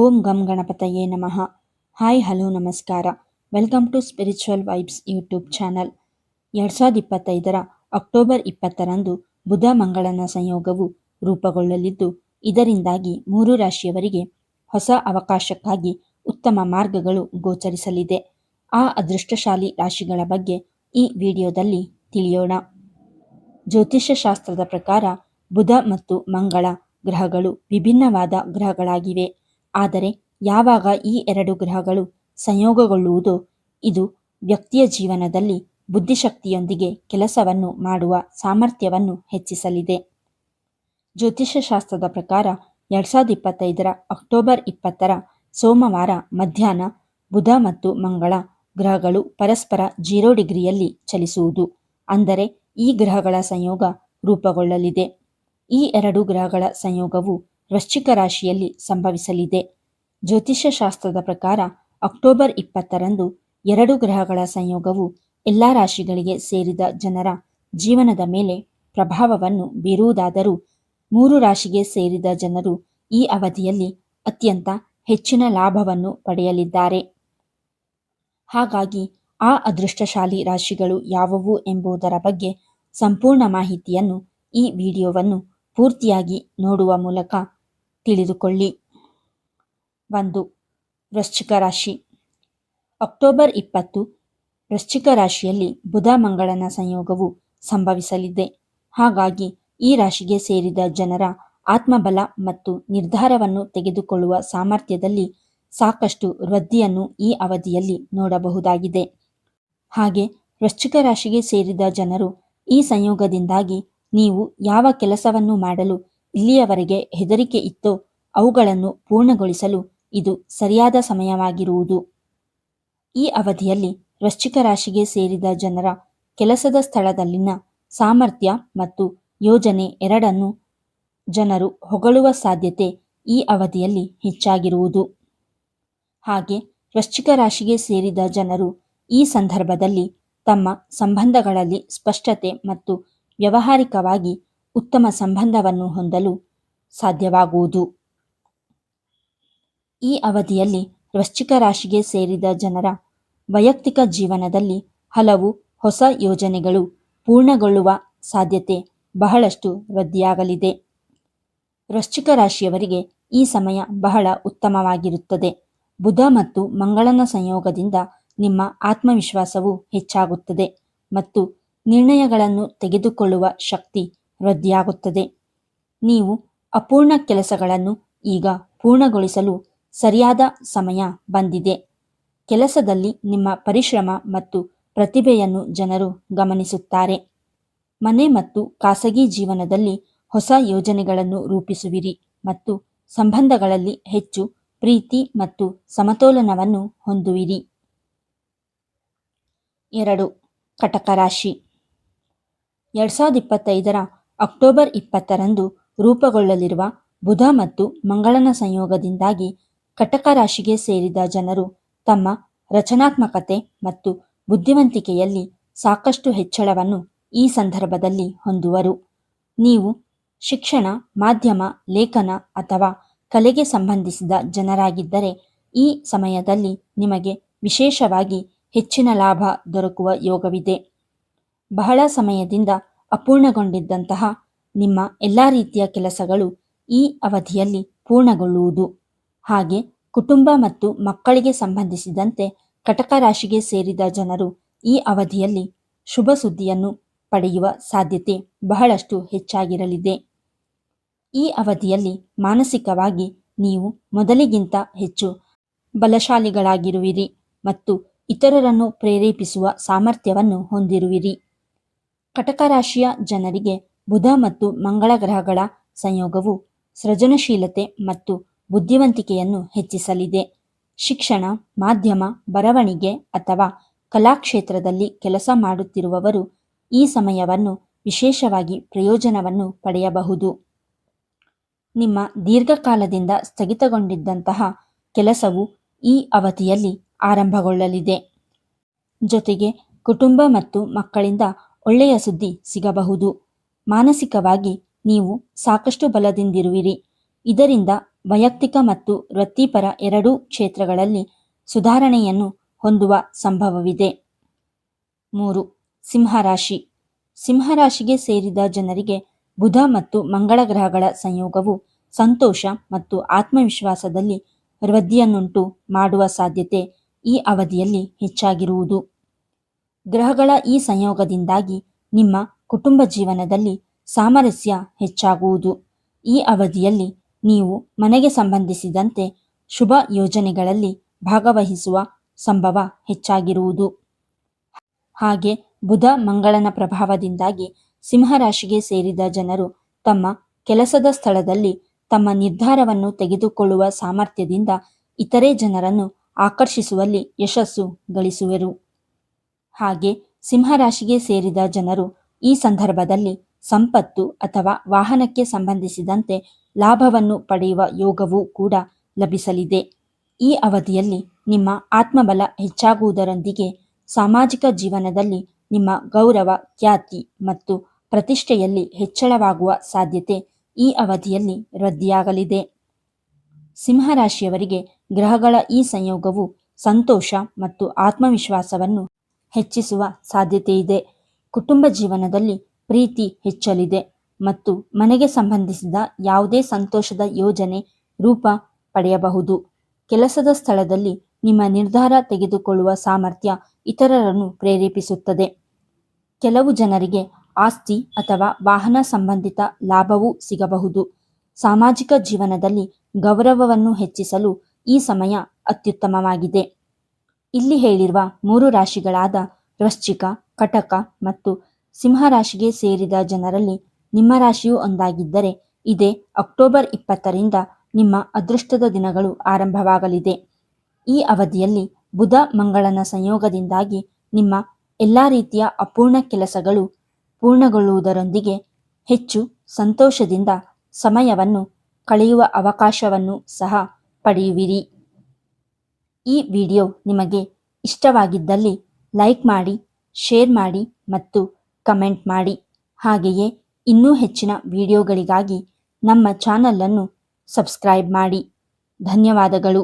ಓಂ ಗಂ ಗಣಪತಯೇ ನಮಃ. ಹಾಯ್ ಹಲೋ ನಮಸ್ಕಾರ. Welcome to spiritual vibes YouTube channel. 2025 October 20ರಂದು ಬುಧ ಮಂಗಳನ ಸಂಯೋಗವು ರೂಪುಗೊಳ್ಳಲಿದ್ದು, ಇದರಿಂದಾಗಿ 3 ರಾಶಿಯವರಿಗೆ ಹೊಸ ಅವಕಾಶಕ್ಕಾಗಿ ಉತ್ತಮ ಮಾರ್ಗಗಳು ಗೋಚರಿಸಲಿದೆ. ಆ ಅದೃಷ್ಟಶಾಲಿ ರಾಶಿಗಳ ಬಗ್ಗೆ ಈ ವಿಡಿಯೋದಲ್ಲಿ ತಿಳಿಯೋಣ. ಜ್ಯೋತಿಷ್ಯ ಶಾಸ್ತ್ರದ ಪ್ರಕಾರ ಬುಧ ಮತ್ತು ಮಂಗಳ ಗ್ರಹಗಳು ವಿಭಿನ್ನವಾದ ಗ್ರಹಗಳಾಗಿವೆ. ಆದರೆ ಯಾವಾಗ ಈ ಎರಡು ಗ್ರಹಗಳು ಸಂಯೋಗಗೊಳ್ಳುವುದೋ ಇದು ವ್ಯಕ್ತಿಯ ಜೀವನದಲ್ಲಿ ಬುದ್ಧಿಶಕ್ತಿಯೊಂದಿಗೆ ಕೆಲಸವನ್ನು ಮಾಡುವ ಸಾಮರ್ಥ್ಯವನ್ನು ಹೆಚ್ಚಿಸಲಿದೆ. ಜ್ಯೋತಿಷ್ಯ ಶಾಸ್ತ್ರದ ಪ್ರಕಾರ 2025 ಅಕ್ಟೋಬರ್ 20ರ ಸೋಮವಾರ ಮಧ್ಯಾಹ್ನ ಬುಧ ಮತ್ತು ಮಂಗಳ ಗ್ರಹಗಳು ಪರಸ್ಪರ 0 ಡಿಗ್ರಿಯಲ್ಲಿ ಚಲಿಸುವುದು, ಅಂದರೆ ಈ ಗ್ರಹಗಳ ಸಂಯೋಗ ರೂಪುಗೊಳ್ಳಲಿದೆ. ಈ ಎರಡು ಗ್ರಹಗಳ ಸಂಯೋಗವು ವೃಶ್ಚಿಕ ರಾಶಿಯಲ್ಲಿ ಸಂಭವಿಸಲಿದೆ. ಜ್ಯೋತಿಷ್ಯ ಶಾಸ್ತ್ರದ ಪ್ರಕಾರ ಅಕ್ಟೋಬರ್ 20ರಂದು ಎರಡು ಗ್ರಹಗಳ ಸಂಯೋಗವು ಎಲ್ಲ ರಾಶಿಗಳಿಗೆ ಸೇರಿದ ಜನರ ಜೀವನದ ಮೇಲೆ ಪ್ರಭಾವವನ್ನು ಬೀರುವುದಾದರೂ 3 ರಾಶಿಗೆ ಸೇರಿದ ಜನರು ಈ ಅವಧಿಯಲ್ಲಿ ಅತ್ಯಂತ ಹೆಚ್ಚಿನ ಲಾಭವನ್ನು ಪಡೆಯಲಿದ್ದಾರೆ. ಹಾಗಾಗಿ ಆ ಅದೃಷ್ಟಶಾಲಿ ರಾಶಿಗಳು ಯಾವುವು ಎಂಬುದರ ಬಗ್ಗೆ ಸಂಪೂರ್ಣ ಮಾಹಿತಿಯನ್ನು ಈ ವಿಡಿಯೋವನ್ನು ಪೂರ್ತಿಯಾಗಿ ನೋಡುವ ಮೂಲಕ ತಿಳಿದುಕೊಳ್ಳಿ. 1. ವೃಶ್ಚಿಕ ರಾಶಿ. ಅಕ್ಟೋಬರ್ 20 ವೃಶ್ಚಿಕ ರಾಶಿಯಲ್ಲಿ ಬುಧ ಮಂಗಳನ ಸಂಯೋಗವು ಸಂಭವಿಸಲಿದೆ. ಹಾಗಾಗಿ ಈ ರಾಶಿಗೆ ಸೇರಿದ ಜನರ ಆತ್ಮಬಲ ಮತ್ತು ನಿರ್ಧಾರವನ್ನು ತೆಗೆದುಕೊಳ್ಳುವ ಸಾಮರ್ಥ್ಯದಲ್ಲಿ ಸಾಕಷ್ಟು ವೃದ್ಧಿಯನ್ನು ಈ ಅವಧಿಯಲ್ಲಿ ನೋಡಬಹುದಾಗಿದೆ. ಹಾಗೆ ವೃಶ್ಚಿಕ ರಾಶಿಗೆ ಸೇರಿದ ಜನರು ಈ ಸಂಯೋಗದಿಂದಾಗಿ ನೀವು ಯಾವ ಕೆಲಸವನ್ನು ಮಾಡಲು ಇಲ್ಲಿಯವರೆಗೆ ಹೆದರಿಕೆ ಇತ್ತೋ ಅವುಗಳನ್ನು ಪೂರ್ಣಗೊಳಿಸಲು ಇದು ಸರಿಯಾದ ಸಮಯವಾಗಿರುವುದು. ಈ ಅವಧಿಯಲ್ಲಿ ವೃಶ್ಚಿಕ ರಾಶಿಗೆ ಸೇರಿದ ಜನರ ಕೆಲಸದ ಸ್ಥಳದಲ್ಲಿನ ಸಾಮರ್ಥ್ಯ ಮತ್ತು ಯೋಜನೆ ಎರಡನ್ನೂ ಜನರು ಹೊಗಳುವ ಸಾಧ್ಯತೆ ಈ ಅವಧಿಯಲ್ಲಿ ಹೆಚ್ಚಾಗಿರುವುದು. ಹಾಗೆ ವೃಶ್ಚಿಕ ರಾಶಿಗೆ ಸೇರಿದ ಜನರು ಈ ಸಂದರ್ಭದಲ್ಲಿ ತಮ್ಮ ಸಂಬಂಧಗಳಲ್ಲಿ ಸ್ಪಷ್ಟತೆ ಮತ್ತು ವ್ಯಾವಹಾರಿಕವಾಗಿ ಉತ್ತಮ ಸಂಬಂಧವನ್ನು ಹೊಂದಲು ಸಾಧ್ಯವಾಗುವುದು. ಈ ಅವಧಿಯಲ್ಲಿ ವೃಶ್ಚಿಕ ರಾಶಿಗೆ ಸೇರಿದ ಜನರ ವೈಯಕ್ತಿಕ ಜೀವನದಲ್ಲಿ ಹಲವು ಹೊಸ ಯೋಜನೆಗಳು ಪೂರ್ಣಗೊಳ್ಳುವ ಸಾಧ್ಯತೆ ಬಹಳಷ್ಟು ವೃದ್ಧಿಯಾಗಲಿದೆ. ವೃಶ್ಚಿಕ ರಾಶಿಯವರಿಗೆ ಈ ಸಮಯ ಬಹಳ ಉತ್ತಮವಾಗಿರುತ್ತದೆ. ಬುಧ ಮತ್ತು ಮಂಗಳನ ಸಂಯೋಗದಿಂದ ನಿಮ್ಮ ಆತ್ಮವಿಶ್ವಾಸವು ಹೆಚ್ಚಾಗುತ್ತದೆ ಮತ್ತು ನಿರ್ಣಯಗಳನ್ನು ತೆಗೆದುಕೊಳ್ಳುವ ಶಕ್ತಿ ವೃದ್ಧಿಯಾಗುತ್ತದೆ. ನೀವು ಅಪೂರ್ಣ ಕೆಲಸಗಳನ್ನು ಈಗ ಪೂರ್ಣಗೊಳಿಸಲು ಸರಿಯಾದ ಸಮಯ ಬಂದಿದೆ. ಕೆಲಸದಲ್ಲಿ ನಿಮ್ಮ ಪರಿಶ್ರಮ ಮತ್ತು ಪ್ರತಿಭೆಯನ್ನು ಜನರು ಗಮನಿಸುತ್ತಾರೆ. ಮನೆ ಮತ್ತು ಖಾಸಗಿ ಜೀವನದಲ್ಲಿ ಹೊಸ ಯೋಜನೆಗಳನ್ನು ರೂಪಿಸುವಿರಿ ಮತ್ತು ಸಂಬಂಧಗಳಲ್ಲಿ ಹೆಚ್ಚು ಪ್ರೀತಿ ಮತ್ತು ಸಮತೋಲನವನ್ನು ಹೊಂದುವಿರಿ. 2. ಕಟಕ ರಾಶಿ. 2025 ಅಕ್ಟೋಬರ್ 20ರಂದು ರೂಪುಗೊಳ್ಳಲಿರುವ ಬುಧ ಮತ್ತು ಮಂಗಳನ ಸಂಯೋಗದಿಂದಾಗಿ ಕಟಕ ರಾಶಿಗೆ ಸೇರಿದ ಜನರು ತಮ್ಮ ರಚನಾತ್ಮಕತೆ ಮತ್ತು ಬುದ್ಧಿವಂತಿಕೆಯಲ್ಲಿ ಸಾಕಷ್ಟು ಹೆಚ್ಚಳವನ್ನು ಈ ಸಂದರ್ಭದಲ್ಲಿ ಹೊಂದುವರು. ನೀವು ಶಿಕ್ಷಣ, ಮಾಧ್ಯಮ, ಲೇಖನ ಅಥವಾ ಕಲೆಗೆ ಸಂಬಂಧಿಸಿದ ಜನರಾಗಿದ್ದರೆ ಈ ಸಮಯದಲ್ಲಿ ನಿಮಗೆ ವಿಶೇಷವಾಗಿ ಹೆಚ್ಚಿನ ಲಾಭ ದೊರಕುವ ಯೋಗವಿದೆ. ಬಹಳ ಸಮಯದಿಂದ ಅಪೂರ್ಣಗೊಂಡಿದ್ದಂತಹ ನಿಮ್ಮ ಎಲ್ಲ ರೀತಿಯ ಕೆಲಸಗಳು ಈ ಅವಧಿಯಲ್ಲಿ ಪೂರ್ಣಗೊಳ್ಳುವುದು. ಹಾಗೆ ಕುಟುಂಬ ಮತ್ತು ಮಕ್ಕಳಿಗೆ ಸಂಬಂಧಿಸಿದಂತೆ ಕಟಕ ರಾಶಿಗೆ ಸೇರಿದ ಜನರು ಈ ಅವಧಿಯಲ್ಲಿ ಶುಭ ಸುದ್ದಿಯನ್ನು ಪಡೆಯುವ ಸಾಧ್ಯತೆ ಬಹಳಷ್ಟು ಹೆಚ್ಚಾಗಿರಲಿದೆ. ಈ ಅವಧಿಯಲ್ಲಿ ಮಾನಸಿಕವಾಗಿ ನೀವು ಮೊದಲಿಗಿಂತ ಹೆಚ್ಚು ಬಲಶಾಲಿಗಳಾಗಿರುವಿರಿ ಮತ್ತು ಇತರರನ್ನು ಪ್ರೇರೇಪಿಸುವ ಸಾಮರ್ಥ್ಯವನ್ನು ಹೊಂದಿರುವಿರಿ. ಕಟಕ ರಾಶಿಯ ಜನರಿಗೆ ಬುಧ ಮತ್ತು ಮಂಗಳ ಗ್ರಹಗಳ ಸಂಯೋಗವು ಸೃಜನಶೀಲತೆ ಮತ್ತು ಬುದ್ಧಿವಂತಿಕೆಯನ್ನು ಹೆಚ್ಚಿಸಲಿದೆ. ಶಿಕ್ಷಣ, ಮಾಧ್ಯಮ, ಬರವಣಿಗೆ ಅಥವಾ ಕಲಾಕ್ಷೇತ್ರದಲ್ಲಿ ಕೆಲಸ ಮಾಡುತ್ತಿರುವವರು ಈ ಸಮಯವನ್ನು ವಿಶೇಷವಾಗಿ ಪ್ರಯೋಜನವನ್ನು ಪಡೆಯಬಹುದು. ನಿಮ್ಮ ದೀರ್ಘಕಾಲದಿಂದ ಸ್ಥಗಿತಗೊಂಡಿದ್ದಂತಹ ಕೆಲಸವು ಈ ಅವಧಿಯಲ್ಲಿ ಆರಂಭಗೊಳ್ಳಲಿದೆ. ಜೊತೆಗೆ ಕುಟುಂಬ ಮತ್ತು ಮಕ್ಕಳಿಂದ ಒಳ್ಳೆಯ ಸುದ್ದಿ ಸಿಗಬಹುದು. ಮಾನಸಿಕವಾಗಿ ನೀವು ಸಾಕಷ್ಟು ಬಲದಿಂದಿರುವಿರಿ. ಇದರಿಂದ ವೈಯಕ್ತಿಕ ಮತ್ತು ವೃತ್ತಿಪರ ಎರಡೂ ಕ್ಷೇತ್ರಗಳಲ್ಲಿ ಸುಧಾರಣೆಯನ್ನು ಹೊಂದುವ ಸಂಭವವಿದೆ. 3. ಸಿಂಹರಾಶಿ. ಸಿಂಹರಾಶಿಗೆ ಸೇರಿದ ಜನರಿಗೆ ಬುಧ ಮತ್ತು ಮಂಗಳ ಗ್ರಹಗಳ ಸಂಯೋಗವು ಸಂತೋಷ ಮತ್ತು ಆತ್ಮವಿಶ್ವಾಸದಲ್ಲಿ ವೃದ್ಧಿಯನ್ನುಂಟು ಮಾಡುವ ಸಾಧ್ಯತೆ ಈ ಅವಧಿಯಲ್ಲಿ ಹೆಚ್ಚಾಗಿರುವುದು. ಗ್ರಹಗಳ ಈ ಸಂಯೋಗದಿಂದಾಗಿ ನಿಮ್ಮ ಕುಟುಂಬ ಜೀವನದಲ್ಲಿ ಸಾಮರಸ್ಯ ಹೆಚ್ಚಾಗುವುದು. ಈ ಅವಧಿಯಲ್ಲಿ ನೀವು ಮನೆಗೆ ಸಂಬಂಧಿಸಿದಂತೆ ಶುಭ ಯೋಜನೆಗಳಲ್ಲಿ ಭಾಗವಹಿಸುವ ಸಂಭವ ಹೆಚ್ಚಾಗಿರುವುದು. ಹಾಗೆ ಬುಧ ಮಂಗಳನ ಪ್ರಭಾವದಿಂದಾಗಿ ಸಿಂಹರಾಶಿಗೆ ಸೇರಿದ ಜನರು ತಮ್ಮ ಕೆಲಸದ ಸ್ಥಳದಲ್ಲಿ ತಮ್ಮ ನಿರ್ಧಾರವನ್ನು ತೆಗೆದುಕೊಳ್ಳುವ ಸಾಮರ್ಥ್ಯದಿಂದ ಇತರೆ ಜನರನ್ನು ಆಕರ್ಷಿಸುವಲ್ಲಿ ಯಶಸ್ಸು ಗಳಿಸುವರು. ಹಾಗೆ ಸಿಂಹರಾಶಿಗೆ ಸೇರಿದ ಜನರು ಈ ಸಂದರ್ಭದಲ್ಲಿ ಸಂಪತ್ತು ಅಥವಾ ವಾಹನಕ್ಕೆ ಸಂಬಂಧಿಸಿದಂತೆ ಲಾಭವನ್ನು ಪಡೆಯುವ ಯೋಗವೂ ಕೂಡ ಲಭಿಸಲಿದೆ. ಈ ಅವಧಿಯಲ್ಲಿ ನಿಮ್ಮ ಆತ್ಮಬಲ ಹೆಚ್ಚಾಗುವುದರೊಂದಿಗೆ ಸಾಮಾಜಿಕ ಜೀವನದಲ್ಲಿ ನಿಮ್ಮ ಗೌರವ, ಖ್ಯಾತಿ ಮತ್ತು ಪ್ರತಿಷ್ಠೆಯಲ್ಲಿ ಹೆಚ್ಚಳವಾಗುವ ಸಾಧ್ಯತೆ ಈ ಅವಧಿಯಲ್ಲಿ ವೃದ್ಧಿಯಾಗಲಿದೆ. ಸಿಂಹರಾಶಿಯವರಿಗೆ ಗ್ರಹಗಳ ಈ ಸಂಯೋಗವು ಸಂತೋಷ ಮತ್ತು ಆತ್ಮವಿಶ್ವಾಸವನ್ನು ಹೆಚ್ಚಿಸುವ ಸಾಧ್ಯತೆಯಿದೆ. ಕುಟುಂಬ ಜೀವನದಲ್ಲಿ ಪ್ರೀತಿ ಹೆಚ್ಚಲಿದೆ ಮತ್ತು ಮನೆಗೆ ಸಂಬಂಧಿಸಿದ ಯಾವುದೇ ಸಂತೋಷದ ಯೋಜನೆ ರೂಪ ಪಡೆಯಬಹುದು. ಕೆಲಸದ ಸ್ಥಳದಲ್ಲಿ ನಿಮ್ಮ ನಿರ್ಧಾರ ತೆಗೆದುಕೊಳ್ಳುವ ಸಾಮರ್ಥ್ಯ ಇತರರನ್ನು ಪ್ರೇರೇಪಿಸುತ್ತದೆ. ಕೆಲವು ಜನರಿಗೆ ಆಸ್ತಿ ಅಥವಾ ವಾಹನ ಸಂಬಂಧಿತ ಲಾಭವೂ ಸಿಗಬಹುದು. ಸಾಮಾಜಿಕ ಜೀವನದಲ್ಲಿ ಗೌರವವನ್ನು ಹೆಚ್ಚಿಸಲು ಈ ಸಮಯ ಅತ್ಯುತ್ತಮವಾಗಿದೆ. ಇಲ್ಲಿ ಹೇಳಿರುವ 3 ರಾಶಿಗಳಾದ ವೃಶ್ಚಿಕ, ಕಟಕ ಮತ್ತು ಸಿಂಹರಾಶಿಗೆ ಸೇರಿದ ಜನರಲ್ಲಿ ನಿಮ್ಮ ರಾಶಿಯು ಒಂದಾಗಿದ್ದರೆ ಇದೇ ಅಕ್ಟೋಬರ್ 20ರಿಂದ ನಿಮ್ಮ ಅದೃಷ್ಟದ ದಿನಗಳು ಆರಂಭವಾಗಲಿದೆ. ಈ ಅವಧಿಯಲ್ಲಿ ಬುಧ ಮಂಗಳನ ಸಂಯೋಗದಿಂದಾಗಿ ನಿಮ್ಮ ಎಲ್ಲ ರೀತಿಯ ಅಪೂರ್ಣ ಕೆಲಸಗಳು ಪೂರ್ಣಗೊಳ್ಳುವುದರೊಂದಿಗೆ ಹೆಚ್ಚು ಸಂತೋಷದಿಂದ ಸಮಯವನ್ನು ಕಳೆಯುವ ಅವಕಾಶವನ್ನು ಸಹ ಪಡೆಯುವಿರಿ. ಈ ವಿಡಿಯೋ ನಿಮಗೆ ಇಷ್ಟವಾಗಿದ್ದಲ್ಲಿ ಲೈಕ್ ಮಾಡಿ, ಶೇರ್ ಮಾಡಿ ಮತ್ತು ಕಮೆಂಟ್ ಮಾಡಿ. ಹಾಗೆಯೇ ಇನ್ನೂ ಹೆಚ್ಚಿನ ವಿಡಿಯೋಗಳಿಗಾಗಿ ನಮ್ಮ ಚಾನಲನ್ನು ಸಬ್ಸ್ಕ್ರೈಬ್ ಮಾಡಿ. ಧನ್ಯವಾದಗಳು.